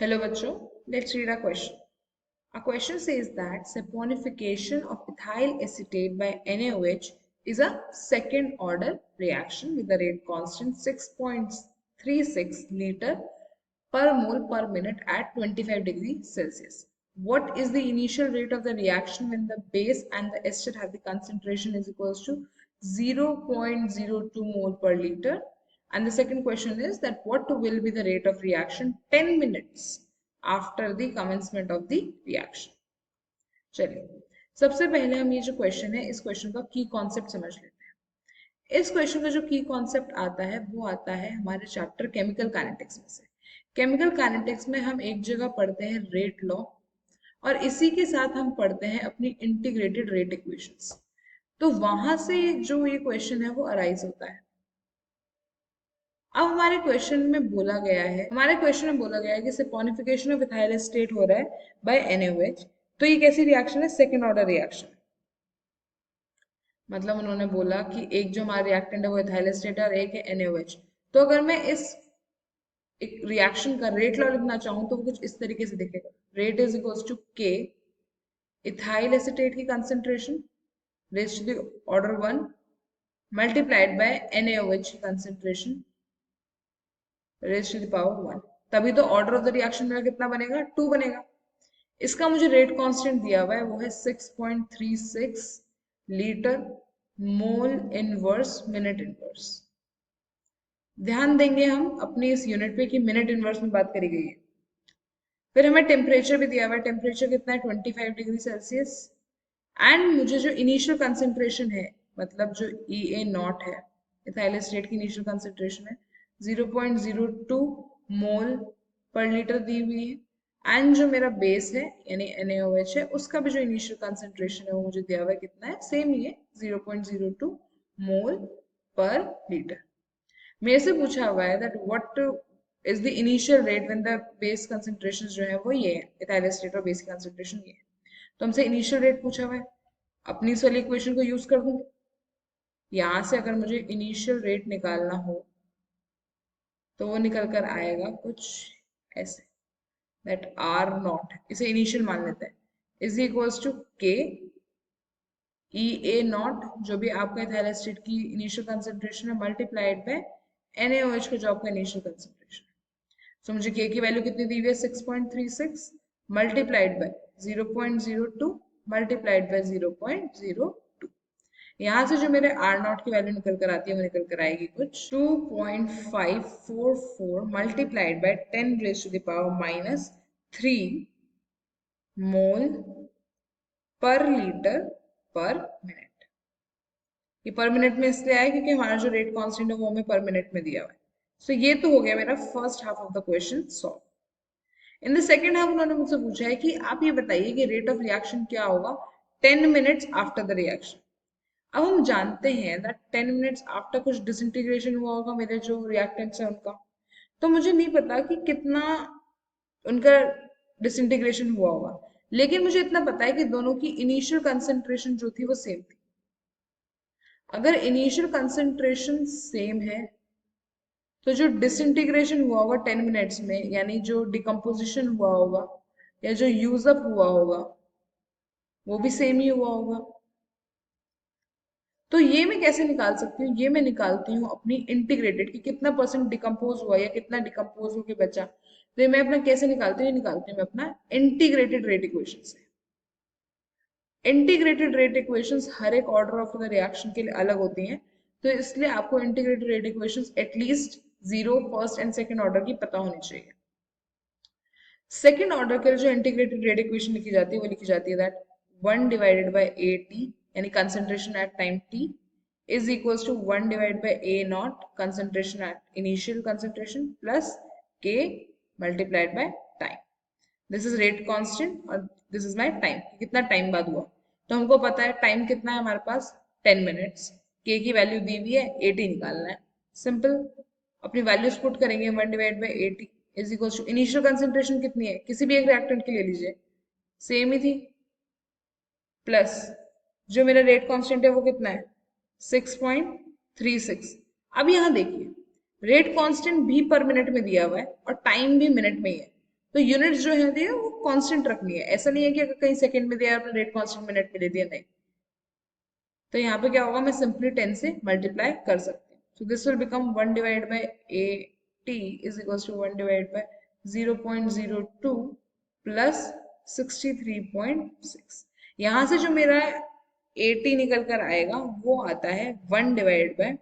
Hello bachcho, let's read a question. A question says that saponification of ethyl acetate by NaOH is a second order reaction with the rate constant 6.36 liter per mole per minute at 25 degrees Celsius. What is the initial rate of the reaction when the base and the ester have the concentration is equals to 0.02 mole per liter? And the second question is that what will be the rate of reaction 10 minutes after the commencement of the reaction? चलिए सबसे पहले हम ये जो question है इस question का की कॉन्सेप्ट समझ लेते हैं। इस क्वेश्चन का जो की कॉन्सेप्ट आता है वो आता है हमारे चैप्टर केमिकल काइनेटिक्स में से। केमिकल काइनेटिक्स में हम एक जगह पढ़ते हैं रेट लॉ और इसी के साथ हम पढ़ते हैं अपनी इंटीग्रेटेड रेट इक्वेशंस। तो वहां से जो ये क्वेश्चन है वो अराइज होता है। अब हमारे क्वेश्चन में बोला गया है कि सपोनिफिकेशन ऑफ इथाइल एसीटेट हो रहा है बाय NaOH। तो ये कैसी रिएक्शन है? Second order reaction. मतलब उन्होंने बोला कि एक जो हमारा रिएक्टेंट है वो इथाइल एसीटेट है और एक है NaOH। तो अगर मैं इस एक रिएक्शन का रेट लॉ लिखना चाहूं तो वो कुछ इस तरीके से दिखेगा। Rate is equals to K ethyl acetate की concentration raised to the order 1 multiplied by NaOH की concentration raised to the power 1। तभी तो ऑर्डर ऑफ द रिएक्शन मेरा कितना बनेगा? 2 बनेगा। इसका मुझे रेट कांस्टेंट दिया हुआ है वो है 6.36 litre mole inverse minute inverse. ध्यान देंगे हम अपनी इस यूनिट पे कि मिनट इनवर्स में बात करी गई है। फिर हमें टेम्परेचर भी दिया हुआ है। टेम्परेचर कितना है? 25 डिग्री सेल्सियस। एंड मुझे जो इनिशियल कंसेंट्रेशन है मतलब जो EA0 है इथाइल एसीटेट की इनिशियल कंसेंट्रेशन है 0.02 मोल पर लीटर दी हुई है। एंड जो मेरा बेस है यानी NaOH है उसका भी जो इनिशियल कंसेंट्रेशन है वो मुझे दिया हुआ है कितना है? सेम ही है 0.02 मोल पर लीटर। मेरे से पूछा हुआ है that what is the initial rate when the base concentration जो है वो ये है इथाइल एसीटेट और बेस कंसेंट्रेशन ये है। तो हमसे इनिशियल रेट पूछा हुआ है। अपनी इस वाली इक्वेशन को यूज कर दूंगी। यहां से अगर मुझे इनिशियल रेट निकालना हो तो वो निकल कर आएगा कुछ ऐसे दैट R0 इसे इनिशियल मान लेते हैं is equals to K EA0 जो भी आपका इथाइल एसीटेट की इनिशियल कंसेंट्रेशन है मल्टीप्लाइड बाय NaOH का जो आपका इनिशियल कंसेंट्रेशन है। सो मुझे K की वैल्यू कितनी दी हुई है? 6.36 मल्टीप्लाइड बाय 0.02 मल्टीप्लाइड बाय 0.02। यहाँ से जो मेरे R0 की वैल्यू निकल कर आती है वो निकल कर आएगी कुछ 2.544 multiplied by 10 raise to the power -3 mole per litre पर मिनट। ये पर मिनट में इसलिए आया क्योंकि हमारा जो रेट कांस्टेंट है वो हमें पर मिनट में दिया हुआ है। सो ये तो हो गया मेरा first half of the question solve. In the second half उन्होंने मुझसे पूछा है कि आप ये बताइए कि रेट ऑफ रिएक्शन क्या होगा 10 मिनट्स आफ्टर द रिएक्शन। अब हम जानते हैं दैट 10 मिनट्स आफ्टर कुछ डिसइंटीग्रेशन हुआ होगा मेरे जो रिएक्टेंट्स हैं उनका। तो मुझे नहीं पता कि कितना उनका डिसइंटीग्रेशन हुआ होगा, लेकिन मुझे इतना पता है कि दोनों की इनिशियल कंसेंट्रेशन जो थी वो सेम थी। अगर इनिशियल कंसेंट्रेशन सेम है तो जो डिसइंटीग्रेशन हुआ होगा 10 मिनट्स में यानी जो डिकम्पोजिशन हुआ होगा या जो यूज अप हुआ होगा वो भी सेम ही हुआ होगा। तो ये मैं कैसे निकाल सकती हूँ? ये मैं निकालती हूँ अपनी इंटीग्रेटेड कि कितना परसेंट डिकम्पोज हुआ या कितना डिकम्पोज होके बचा। तो ये मैं अपना कैसे निकालती हूँ? निकालती हूँ मैं अपना इंटीग्रेटेड रेट इक्वेशन से। इंटीग्रेटेड रेट इक्वेशंस हर एक ऑर्डर ऑफ द रिएक्शन के लिए अलग होती हैं, तो इसलिए आपको integrated rate equations at least 0 first and second order की पता होनी चाहिए। सेकंड ऑर्डर के लिए जो इंटीग्रेटेड रेट इक्वेशन लिखी जाती है वो लिखी जाती है दैट 1 डिवाइडेड बाय AT यानी concentration at time t is equals to 1 divided by A0 concentration at initial concentration plus K multiplied by time. This is rate constant और this is my time, कितना time बाद हुआ। तो हमको पता है time कितना है हमारे पास 10 मिनट्स। K की वैल्यू दी हुई है 80 निकालना है। सिंपल अपनी वैल्यूज पुट करेंगे 1 divide by 80 is equal to initial concentration कितनी है किसी भी एक रिएक्टेंट की ले लीजिए सेम ही थी प्लस जो मेरा रेट कांस्टेंट है वो कितना है 6.36। अब यहाँ देखिए रेट कांस्टेंट भी पर मिनट में दिया हुआ है और टाइम भी मिनट में ही है। तो यूनिट्स जो है दिया वो कांस्टेंट रखनी है, ऐसा नहीं है कि अगर कहीं सेकंड में दिया आपने रेट कांस्टेंट मिनट में दे दिया, नहीं। तो यहाँ पे क्या होगा, मैं सिंपली 10 से मल्टीप्लाई कर सकती हूँ। So this will become 1 divide by A T is equals to 1 divide by 0.02 plus 63.6। यहाँ से जो मेरा 80 निकल कर आएगा वो आता है 1 divide by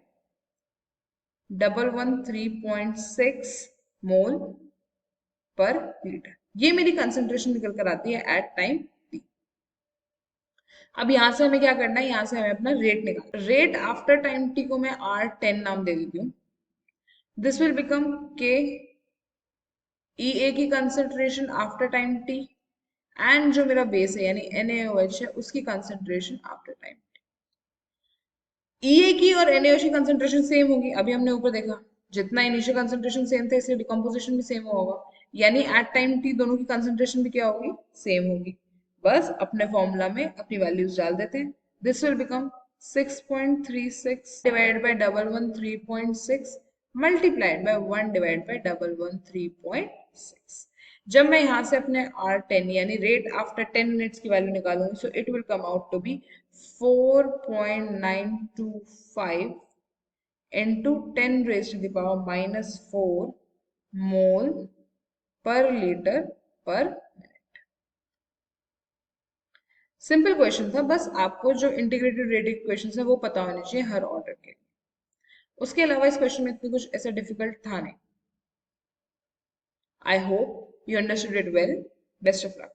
113.6 mole per litre. ये मेरी कंसेंट्रेशन निकल कर आती है एट टाइम टी। अब यहां से हमें क्या करना है, यहां से हमें अपना रेट निकालना। रेट आफ्टर टाइम टी को मैं R10 नाम दे देती हूँ। दिस विल बिकम के ई ए की concentration after time T and जो मेरा बेस है यानी NaOH है उसकी कंसेंट्रेशन आफ्टर टाइम टी। ई की और NaOH की कंसेंट्रेशन सेम होगी, अभी हमने ऊपर देखा जितना इनिशियल कंसेंट्रेशन सेम था इसलिए डिकम्पोजिशन भी सेम होगा, यानी एट टाइम टी दोनों की कंसेंट्रेशन भी क्या होगी, सेम होगी। बस अपने फॉर्मूला में अपनी वैल्यूज डाल देते हैं। This will become 6.36 divide by 113.6 multiplied by 1 divide by 113.6। जब मैं यहाँ से अपने R10 यानी रेट आफ्टर 10 मिनट्स की वैल्यू निकालूंगी, so it will come out to be 4.925 into 10 raised to the power minus 4 mole per litre पर मिनट। सिंपल क्वेश्चन था, बस आपको जो इंटीग्रेटेड रेट इक्वेशन है वो पता होनी चाहिए हर ऑर्डर के। उसके अलावा इस क्वेश्चन में इतना कुछ ऐसा डिफिकल्ट था नहीं। I hope you understood it well. Best of luck.